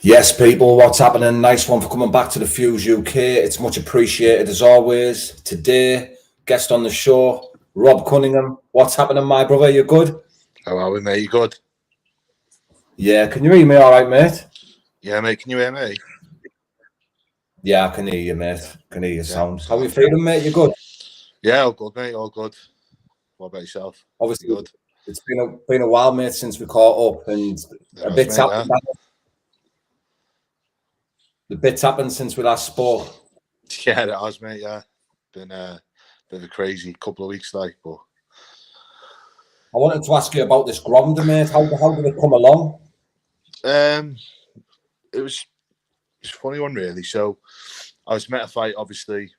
Yes, people, what's happening? Nice one for coming back to the Fuse UK. It's much appreciated as always. Today, guest on the show, Rob Cunningham. What's happening, my brother? You good? How are we, mate? You good? Yeah, can you hear me all right, mate? Yeah, mate. Can you hear me? Yeah, I can hear you, mate. Can hear your Yeah, sound. How are you sound. feeling, mate? You good? Yeah, all good, mate. All good. What about yourself? You Obviously, good? it's been a while, mate, since we caught up, and There a has, bit's mate. Yeah. happened. The bit's happened since we last spoke. Yeah, it has, mate. Yeah. Been a bit of a crazy couple of weeks, like, but I wanted to ask you about this Gromda, mate. How did it come along? um, it was it's a funny one, really. So I was met a fight, obviously,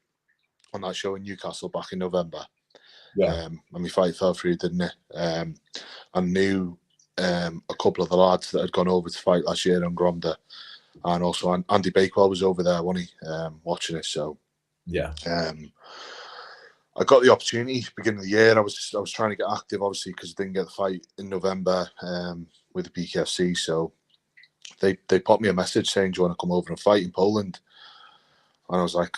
on that show in Newcastle back in November. Yeah, And my fight fell through, didn't it? I knew a couple of the lads that had gone over to fight last year on Gromda, and also Andy Bakewell was over there, wasn't he, watching it? So yeah. um, I got the opportunity beginning of the year. I was trying to get active, obviously, because I didn't get the fight in November with the BKFC. So they popped me a message saying, "Do you want to come over and fight in Poland?" And I was like,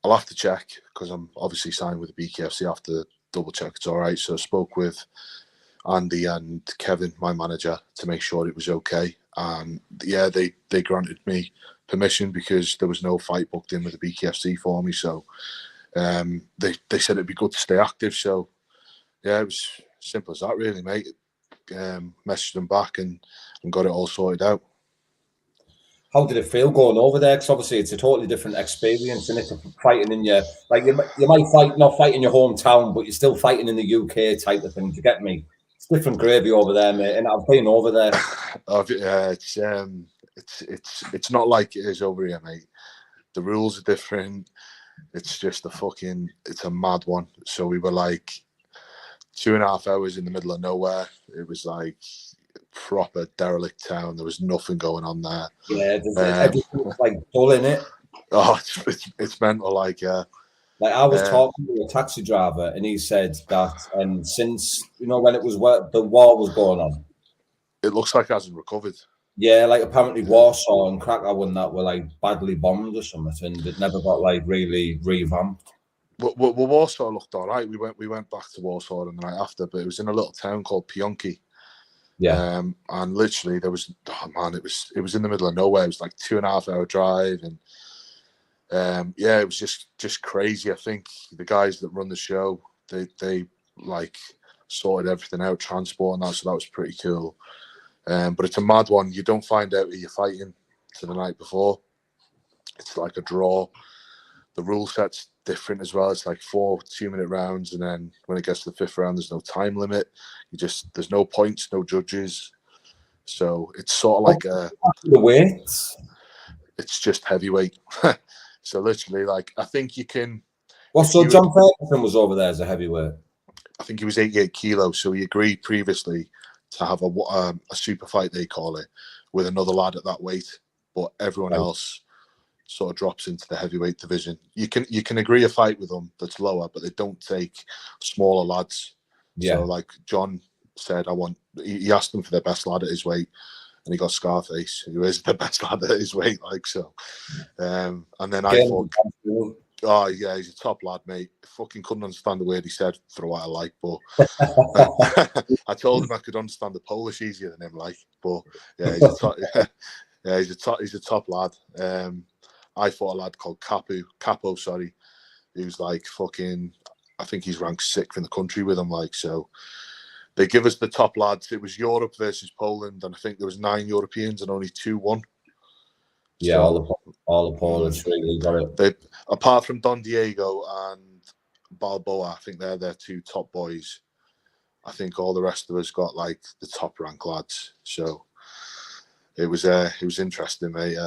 "I'll have to check because I'm obviously signed with the BKFC. I have to double check it's all right." So I spoke with Andy and Kevin, my manager, to make sure it was okay. And yeah, they granted me permission because there was no fight booked in with the BKFC for me. So they said it'd be good to stay active. So yeah, it was simple as that, really, mate. Messaged them back and got it all sorted out. How did it feel going over there? Because obviously it's a totally different experience, and it's fighting in your you might not fight in your hometown, but you're still fighting in the UK type of thing. Do you get me? It's different gravy over there, mate. And I've been over there. It's not like it is over here, mate. The rules are different. It's just it's a mad one. So we were like 2.5 hours in the middle of nowhere. It was like proper derelict town. There was nothing going on there. Yeah, everything's like dull in it. Oh, it's mental. Like I was Um, talking to a taxi driver, and he said that, and since when it was where the war was going on, it looks like it hasn't recovered. yeah, like apparently Yeah. Warsaw and Krakow and that were like badly bombed or something, and it never got like really revamped. Well, Warsaw looked all right. We went back to Warsaw the night after, but it was in a little town called Pionki. Yeah. And literally there was, oh man, it was in the middle of nowhere. It was like 2.5 hour drive, and yeah, it was just crazy. I think the guys that run the show, they like sorted everything out, transport and that, so that was pretty cool. But it's a mad one. You don't find out who you're fighting to the night before. It's like a draw. The rule set's different as well. It's like 4 2-minute rounds, and then when it gets to the 5th round, there's no time limit. There's no points, no judges. So it's sort of like The weights. it's just heavyweight. So literally, like, I think you can. Well, If so you would, John Ferguson was over there as a heavyweight. I think he was 88 kilos. So he agreed previously to have a super fight, they call it, with another lad at that weight. But everyone Right. else sort of drops into the heavyweight division. You can agree a fight with them that's lower, but they don't take smaller lads. Yeah. So like John said, he asked them for their best lad at his weight, and he got Scarface, who is the best lad at his weight. Like so, and then I thought, oh yeah, he's a top lad, mate. Fucking couldn't understand the word he said for a while, like, but I told him I could understand the Polish easier than him, like, but yeah, he's a top, yeah, he's a top lad. I fought a lad called Capo, sorry, who's like fucking, I think he's ranked 6th in the country with him, like, so they give us the top lads. It was Europe versus Poland, and I think there was 9 Europeans and only 2 won. Yeah, So, all the Polish really got it. they, apart from Don Diego and Balboa, I think they're their 2 top boys. I think all the rest of us got like the top rank lads. So it was interesting, mate.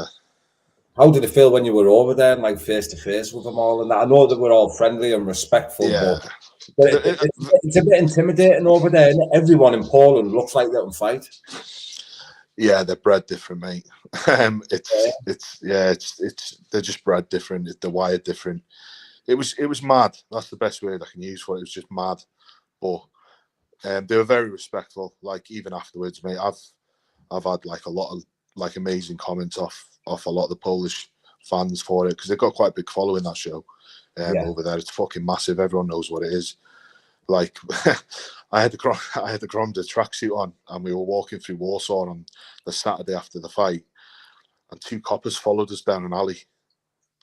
How did it feel when you were over there and like face to face with them all? And that? I know that we're all friendly and respectful, Yeah. but it's a bit intimidating over there. And everyone in Poland looks like they can fight. Yeah, they're bred different, mate. They're just bred different. They're wired different. It was mad. That's the best word I can use for it. It was just mad, but they were very respectful. Like even afterwards, mate. I've had like a lot of like amazing comments off a lot of the Polish fans for it, because they've got quite a big following, that show over there. It's fucking massive. Everyone knows what it is. Like I had the Gromda tracksuit on, and we were walking through Warsaw on the Saturday after the fight, and 2 coppers followed us down an alley,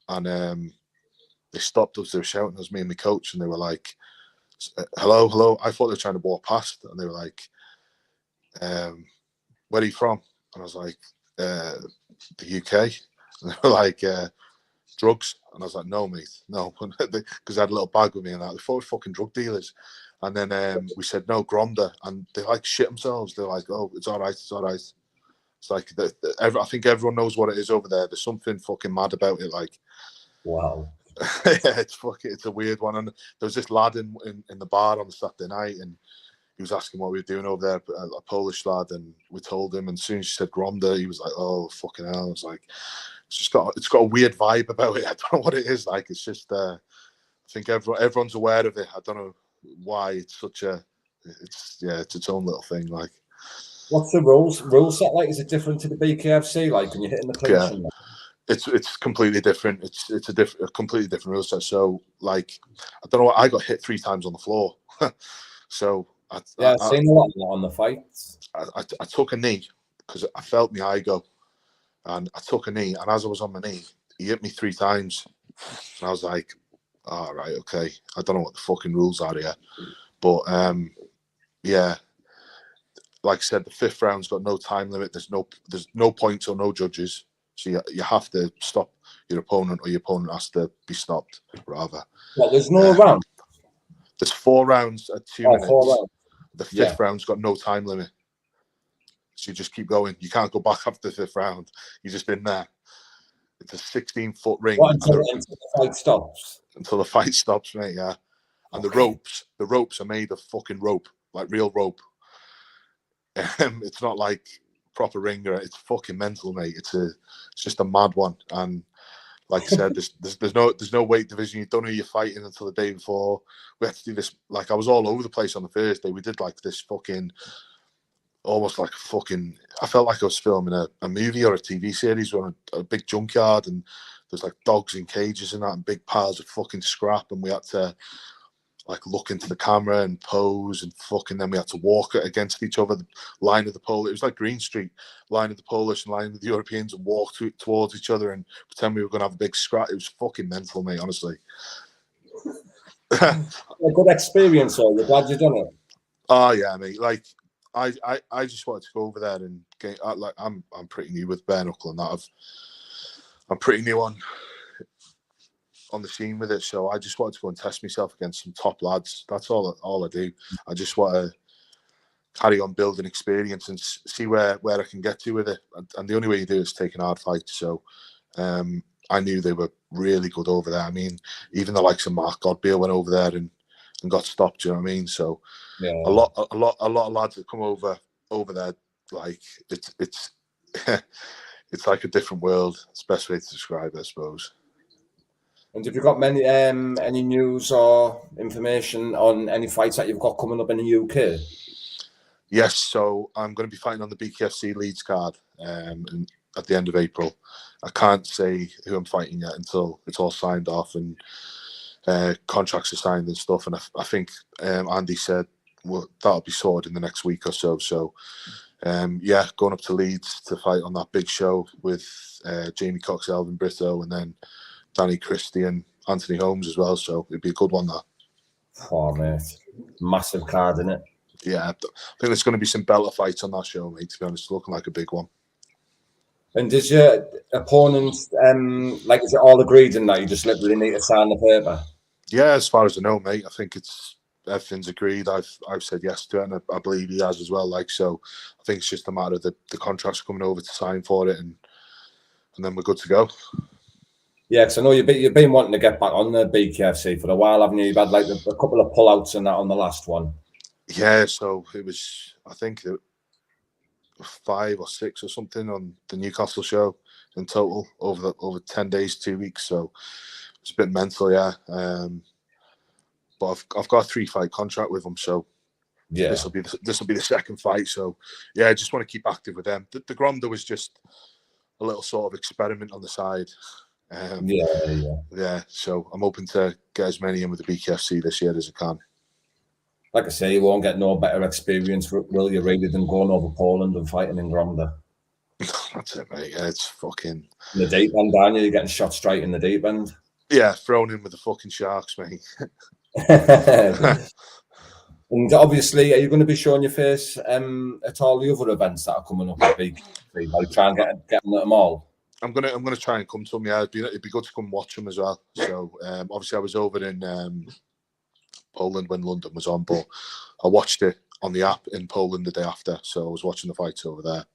and they stopped us. They were shouting at us, me and my coach, and they were like, hello, hello. I thought they were trying to walk past, and they were like, where are you from? And I was like, the UK. And they were like, drugs. And I was like, no, mate, no. Because I had a little bag with me and that. They thought we were fucking drug dealers. And then we said, no, Gromda. And they like shit themselves. They're like, oh, it's all right, it's all right. It's like, I think everyone knows what it is over there. There's something fucking mad about it. Like, wow. Yeah, it's a weird one. And there was this lad in the bar on the Saturday night, and he was asking what we were doing over there, a Polish lad, and we told him. And as soon as he said Gromda, he was like, "Oh fucking hell!" I was like, "It's got a weird vibe about it. I don't know what it is. Like, it's just I think everyone's aware of it. I don't know why it's such a it's its own little thing. Like, what's the rule set like? Is it different to the BKFC? Like, when you're hitting the clinch? Yeah. It's completely different. It's a completely different rule set. So, like, I don't know what, I got hit 3 times on the floor. So I've seen a lot on the fights. I took a knee because I felt my eye go, and I took a knee, and as I was on my knee, he hit me 3 times, and I was like, all right, okay, I don't know what the fucking rules are here, but yeah, like I said, the 5th round's got no time limit. There's no points or no judges. So you have to stop your opponent, or your opponent has to be stopped, rather. Well, there's no round? There's 4 rounds at 2 minutes. 4 rounds. The 5th round's got no time limit. So you just keep going. You can't go back after the 5th round. You're just in there. It's a 16-foot ring. Until the fight stops? Until the fight stops, mate, yeah. And okay. the ropes are made of fucking rope, like real rope. It's not like proper ringer. It's fucking mental, mate. It's just a mad one. And like I said, there's no weight division. You don't know you're fighting until the day before. We had to do this. Like, I was all over the place on the Thursday. We did like this fucking, almost like a fucking, I felt like I was filming a movie or a TV series. We're on a big junkyard, and there's like dogs in cages and that, and big piles of fucking scrap, and we had to like look into the camera and pose, and fucking then we had to walk against each other, the line of the Polish. It was like Green Street, line of the Polish and line of the Europeans, and walk towards each other and pretend we were going to have a big scrap. It was fucking mental, mate, honestly. A good experience, though. You're glad you've done it? Oh yeah, mate. Like, I just wanted to go over there and get, like, I'm pretty new with bare knuckle and that. I'm pretty new on the scene with it, so I just wanted to go and test myself against some top lads. That's all I do. I just want to carry on building experience and see where I can get to with it. And the only way you do it is take an hard fight. So I knew they were really good over there. I mean, even the likes of Mark Godbeer went over there and got stopped. You know what I mean? So yeah. a lot of lads that come over there, like, it's it's like a different world. It's the best way to describe it, I suppose. And have you got many any news or information on any fights that you've got coming up in the UK? Yes, so I'm going to be fighting on the BKFC Leeds card at the end of April. I can't say who I'm fighting yet until it's all signed off and contracts are signed and stuff. And I think Andy said, well, that'll be sorted in the next week or so. So, yeah, going up to Leeds to fight on that big show with Jamie Cox, Elvin Brito, and then Danny Christie and Anthony Holmes as well. So it'd be a good one, that. Oh, mate. Massive card, isn't it? Yeah, I think there's going to be some belter fights on that show, mate, to be honest. It's looking like a big one. And does your opponent, like, is it all agreed in that you just literally need to sign the paper? Yeah, as far as I know, mate, I think everything's agreed. I've said yes to it, and I believe he has as well. Like, so I think it's just a matter of the contracts coming over to sign for it, and then we're good to go. Yeah, because I know you've been wanting to get back on the BKFC for a while, haven't you? You've had like a couple of pullouts and that on the last one. Yeah, so it was, I think, 5 or 6 or something on the Newcastle show in total over 10 days, 2 weeks. So it's a bit mental, yeah. But I've got a 3-fight contract with them, so Yeah, this will be the second fight. So yeah, I just want to keep active with them. The Gromda was just a little sort of experiment on the side. Yeah. So I'm hoping to get as many in with the BKFC this year as I can. Like I say, you won't get no better experience, will you, really, than going over Poland and fighting in Gromda. That's it, mate. Yeah, it's fucking In the deep end, aren't you? You're getting shot straight in the deep end. Yeah, thrown in with the fucking sharks, mate. And obviously, are you going to be showing your face at all the other events that are coming up at BKFC? Like try and get them all. I'm gonna try and come to them. Yeah, it'd be good to come watch them as well. So obviously, I was over in Poland when London was on, but I watched it on the app in Poland the day after. So I was watching the fights over there.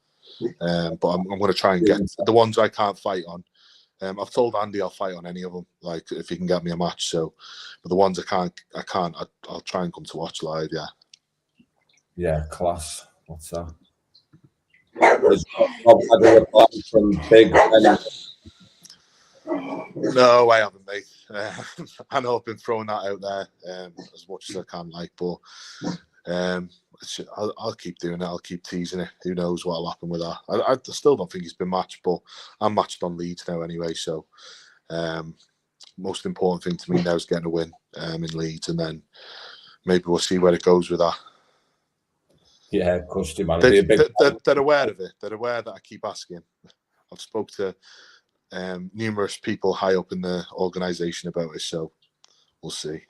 But I'm going to try and get the ones I can't fight on. I've told Andy I'll fight on any of them, like if he can get me a match. So, but the ones I can't. I'll try and come to watch live. Yeah. Yeah, class. What's that? From big. No, I haven't, mate. I know I've been throwing that out there as much as I can, like, but I'll keep doing it. I'll keep teasing it. Who knows what'll happen with that? I still don't think he's been matched, but I'm matched on Leeds now anyway. So, most important thing to me now is getting a win in Leeds, and then maybe we'll see where it goes with that. Yeah, of course, man. They're aware of it. They're aware that I keep asking. I've spoke to numerous people high up in the organisation about it, so we'll see.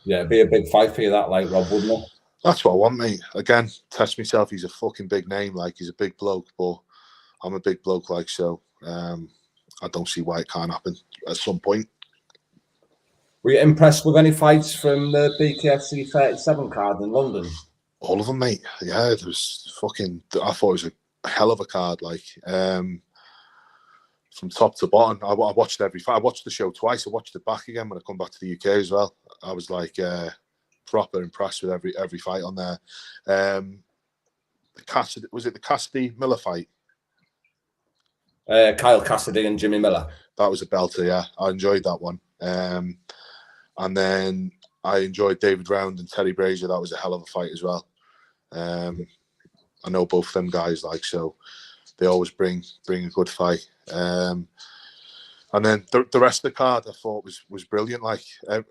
Yeah, it'd be a big fight for you, that, like, Rob, wouldn't it? That's what I want, mate. Again, test myself. He's a fucking big name, like he's a big bloke, but I'm a big bloke, like, so I don't see why it can't happen at some point. Were you impressed with any fights from the BKFC 37 card in London? All of them, mate. Yeah, it was fucking. I thought it was a hell of a card, like from top to bottom. I watched every fight. I watched the show twice. I watched it back again when I come back to the UK as well. I was like proper impressed with every fight on there. Was it the Cassidy Miller fight? Kyle Cassidy and Jimmy Miller. That was a belter. Yeah, I enjoyed that one. And then I enjoyed David Round and Terry Brazier. That was a hell of a fight as well. I know both them guys, like, so they always bring a good fight. And then the rest of the card I thought was brilliant. Like I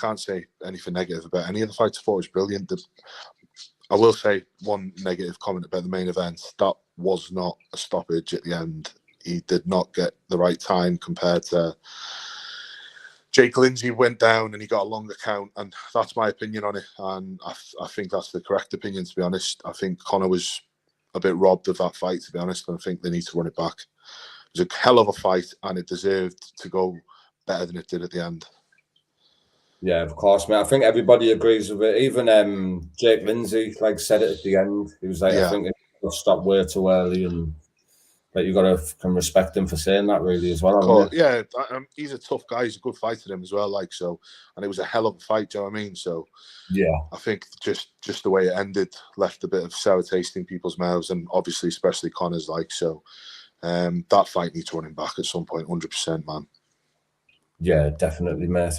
can't say anything negative about any of the fights. I thought it was brilliant. I will say one negative comment about the main event. That was not a stoppage at the end. He did not get the right time compared to Jake Lindsay. Went down and he got a longer count, and that's my opinion on it. And I think that's the correct opinion, to be honest. I think Conor was a bit robbed of that fight, to be honest, and I think they need to run it back. It was a hell of a fight, and it deserved to go better than it did at the end. Yeah, of course, mate. I think everybody agrees with it. Even Jake Lindsay, like, said it at the end. He was like, I think it stopped way too early, and that you got to respect him for saying that, really, as well. Yeah, he's a tough guy. He's a good fighter, him as well. Like, so, and it was a hell of a fight. Do you know what I mean? So, yeah, I think just the way it ended left a bit of sour taste in people's mouths, and obviously, especially Conor's. Like, so, that fight needs running back at some point, 100%, man. Yeah, definitely, mate.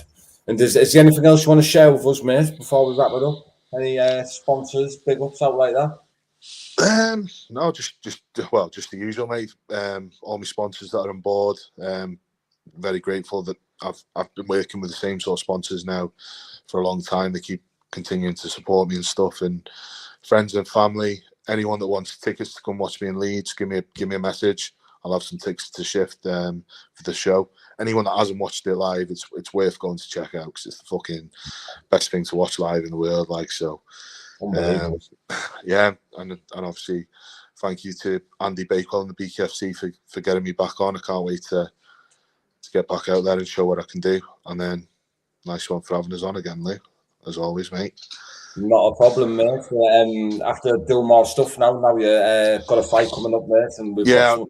And is there anything else you want to share with us, mate, before we wrap it up? Any sponsors, big ups out like that? No, just the usual, mate. All my sponsors that are on board. Very grateful that I've been working with the same sort of sponsors now for a long time. They keep continuing to support me and stuff. And friends and family, anyone that wants tickets to come watch me in Leeds, give me a message. I'll have some tickets to shift for the show. Anyone that hasn't watched it live, it's worth going to check out, because it's the fucking best thing to watch live in the world. Like, so. Yeah, and obviously thank you to Andy Bakewell and the BKFC for getting me back on. I can't wait to get back out there and show what I can do. And then nice one for having us on again, Lou, as always, mate. Not a problem, mate. After doing more stuff now you got a fight coming up, mate, and we've got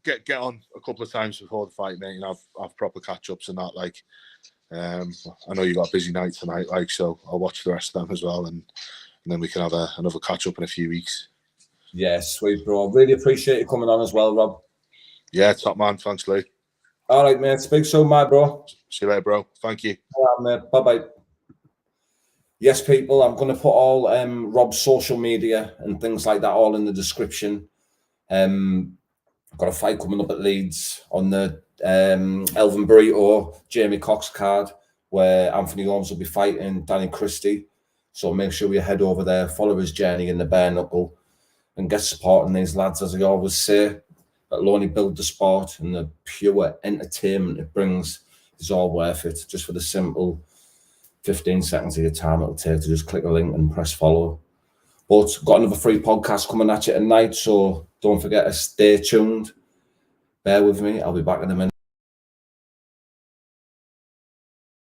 get on a couple of times before the fight, mate, and have proper catch ups and that. Like, I know you got a busy night tonight, like, so I'll watch the rest of them as well, and then we can have another catch up in a few weeks. Yeah, sweet, bro. Really appreciate you coming on as well, Rob. Yeah, top man. Thanks, Lou. All right, mate. Speak soon, my bro. See you later, bro. Thank you. All right, mate. Bye-bye. yes, people, I'm going to put all Rob's social media and things like that all in the description. I've got a fight coming up at Leeds on the Elvin Burrito Jamie Cox card, where Anthony Holmes will be fighting Danny Christie. So make sure you head over there, follow his journey in the bare knuckle, and get supporting these lads, as I always say. That'll only build the sport, and the pure entertainment it brings is all worth it. Just for the simple 15 seconds of your time it'll take to just click a link and press follow. But got another free podcast coming at you tonight, so don't forget to stay tuned. Bear with me, I'll be back in a minute.